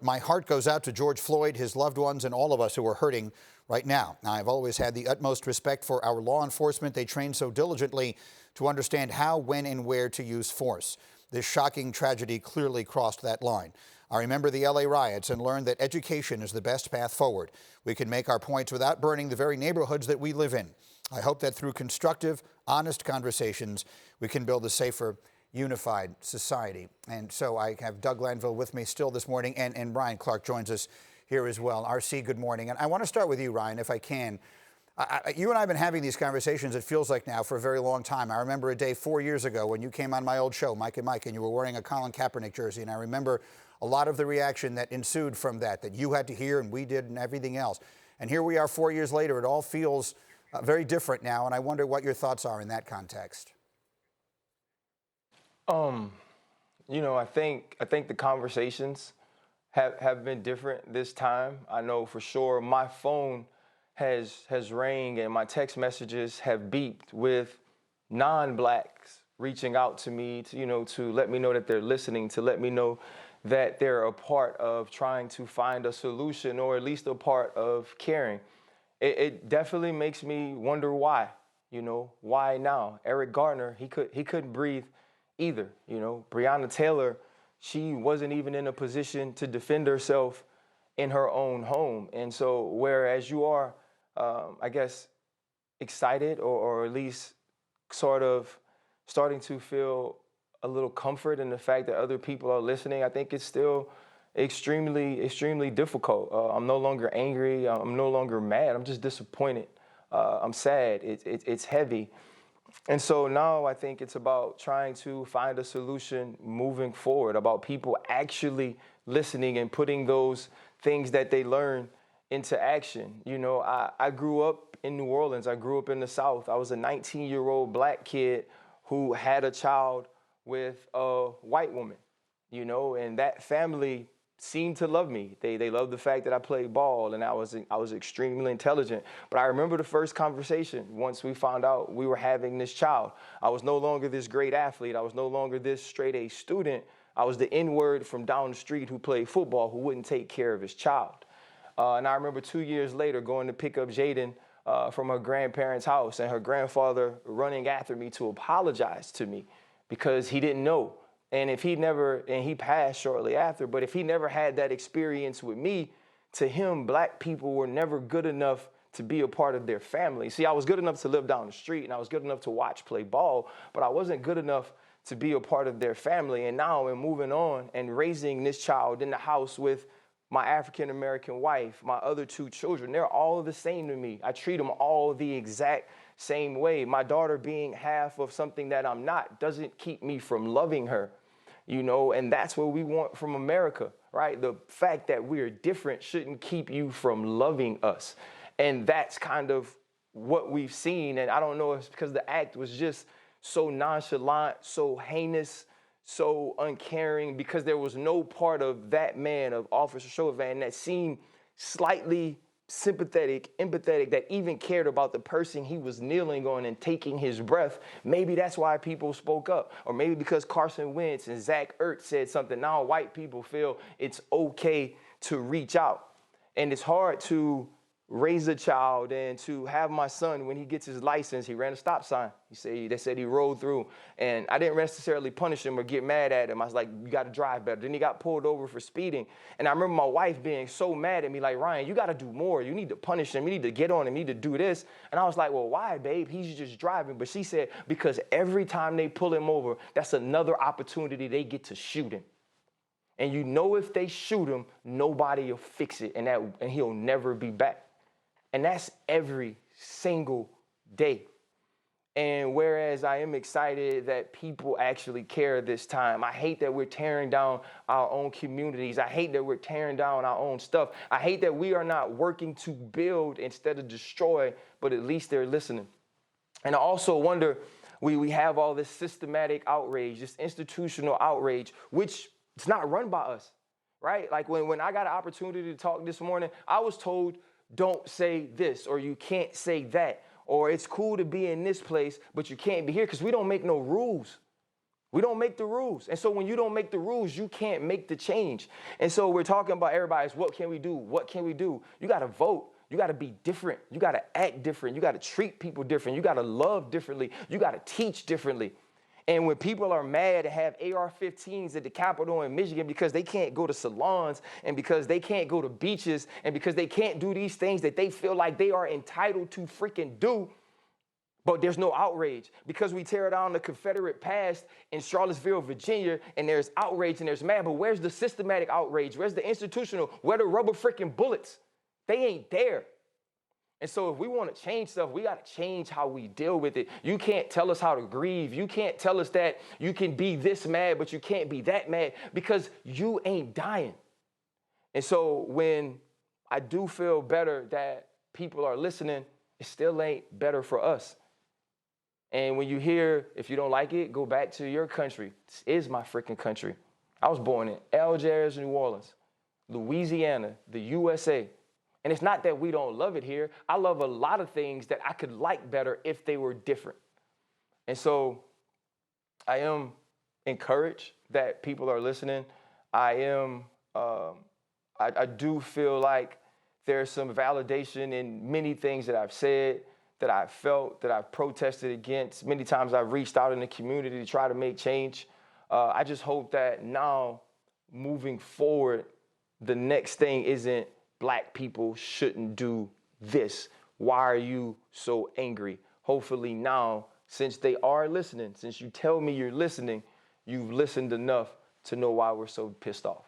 my heart goes out to George Floyd, his loved ones, and all of us who are hurting right now. I've always had the utmost respect for our law enforcement. They train so diligently to understand how, when, and where to use force. This shocking tragedy clearly crossed that line. I remember the LA riots and learned that education is the best path forward. We can make our points without burning the very neighborhoods that we live in. I hope that through constructive, honest conversations, we can build a safer, unified society. And so I have Doug Lanville with me still this morning, and Ryan Clark joins us here as well. RC, good morning. And I want to start with you, Ryan, if I can. You and I have been having these conversations, it feels like now, for a very long time. I remember a day 4 years ago when you came on my old show, Mike and Mike, and you were wearing a Colin Kaepernick jersey. And I remember a lot of the reaction that ensued from that you had to hear and we did and everything else. And here we are 4 years later. It all feels very different now. And I wonder what your thoughts are in that context. You know, I think the conversations have been different this time. I know for sure my phone has rang and my text messages have beeped with non-blacks reaching out to me to let me know that they're listening, to let me know that they're a part of trying to find a solution, or at least a part of caring. It definitely makes me wonder why. Why now? Eric Garner, he couldn't breathe either. Breonna Taylor, she wasn't even in a position to defend herself in her own home. And so whereas you are, I guess, excited or at least sort of starting to feel a little comfort in the fact that other people are listening, I think it's still extremely, extremely difficult. I'm no longer angry. I'm no longer mad. I'm just disappointed. I'm sad. It's heavy. And so now I think it's about trying to find a solution moving forward, about people actually listening and putting those things that they learn into action. I grew up in New Orleans. I grew up in the South. I was a 19-year-old black kid who had a child with a white woman, and that family seemed to love me. They loved the fact that I played ball and I was extremely intelligent. But I remember the first conversation once we found out we were having this child. I was no longer this great athlete. I was no longer this straight A student. I was the N-word from down the street who played football, who wouldn't take care of his child. And I remember 2 years later going to pick up Jaden from her grandparents' house, and her grandfather running after me to apologize to me because he didn't know. And if he passed shortly after, but if he never had that experience with me, to him, black people were never good enough to be a part of their family. See, I was good enough to live down the street and I was good enough to watch play ball, but I wasn't good enough to be a part of their family. And now in moving on and raising this child in the house with my African-American wife, my other 2 children, they're all the same to me. I treat them all the exact same way. My daughter being half of something that I'm not doesn't keep me from loving her, and that's what we want from America, right? The fact that we're different shouldn't keep you from loving us. And that's kind of what we've seen. And I don't know if it's because the act was just so nonchalant, so heinous, so uncaring, because there was no part of that man, of Officer Chauvin, that seemed slightly sympathetic, empathetic, that even cared about the person he was kneeling on and taking his breath. Maybe that's why people spoke up. Or maybe because Carson Wentz and Zach Ertz said something, now white people feel it's okay to reach out. And it's hard to raise a child and to have my son, when he gets his license, he ran a stop sign. They said he rolled through, and I didn't necessarily punish him or get mad at him. I was like, you got to drive better. Then he got pulled over for speeding. And I remember my wife being so mad at me, like, Ryan, you got to do more. You need to punish him. You need to get on him. You need to do this. And I was like, well, why, babe? He's just driving. But she said, because every time they pull him over, that's another opportunity they get to shoot him. And if they shoot him, nobody will fix it, and he'll never be back. And that's every single day. And whereas I am excited that people actually care this time, I hate that we're tearing down our own communities. I hate that we're tearing down our own stuff. I hate that we are not working to build instead of destroy, but at least they're listening. And I also wonder, we have all this systematic outrage, this institutional outrage, which it's not run by us, right? Like when I got an opportunity to talk this morning, I was told, don't say this, or you can't say that, or it's cool to be in this place, but you can't be here, because we don't make no rules. We don't make the rules. And so when you don't make the rules, you can't make the change. And so we're talking about everybody's, what can we do? What can we do? You got to vote. You got to be different. You got to act different. You got to treat people different. You got to love differently. You got to teach differently. And when people are mad to have AR-15s at the Capitol in Michigan because they can't go to salons and because they can't go to beaches and because they can't do these things that they feel like they are entitled to freaking do, but there's no outrage because we tear down the Confederate past in Charlottesville, Virginia, and there's outrage and there's mad. But where's the systematic outrage? Where's the institutional? Where the rubber freaking bullets? They ain't there. And so if we want to change stuff, we got to change how we deal with it. You can't tell us how to grieve. You can't tell us that you can be this mad, but you can't be that mad because you ain't dying. And so when I do feel better that people are listening, it still ain't better for us. And when you hear, if you don't like it, go back to your country. This is my freaking country. I was born in Algiers, New Orleans, Louisiana, the USA. And it's not that we don't love it here. I love a lot of things that I could like better if they were different. And so I am encouraged that people are listening. I do feel like there's some validation in many things that I've said, that I've felt, that I've protested against. Many times I've reached out in the community to try to make change. I just hope that now, moving forward, the next thing isn't Black people shouldn't do this. Why are you so angry? Hopefully now, since they are listening, since you tell me you're listening, you've listened enough to know why we're so pissed off.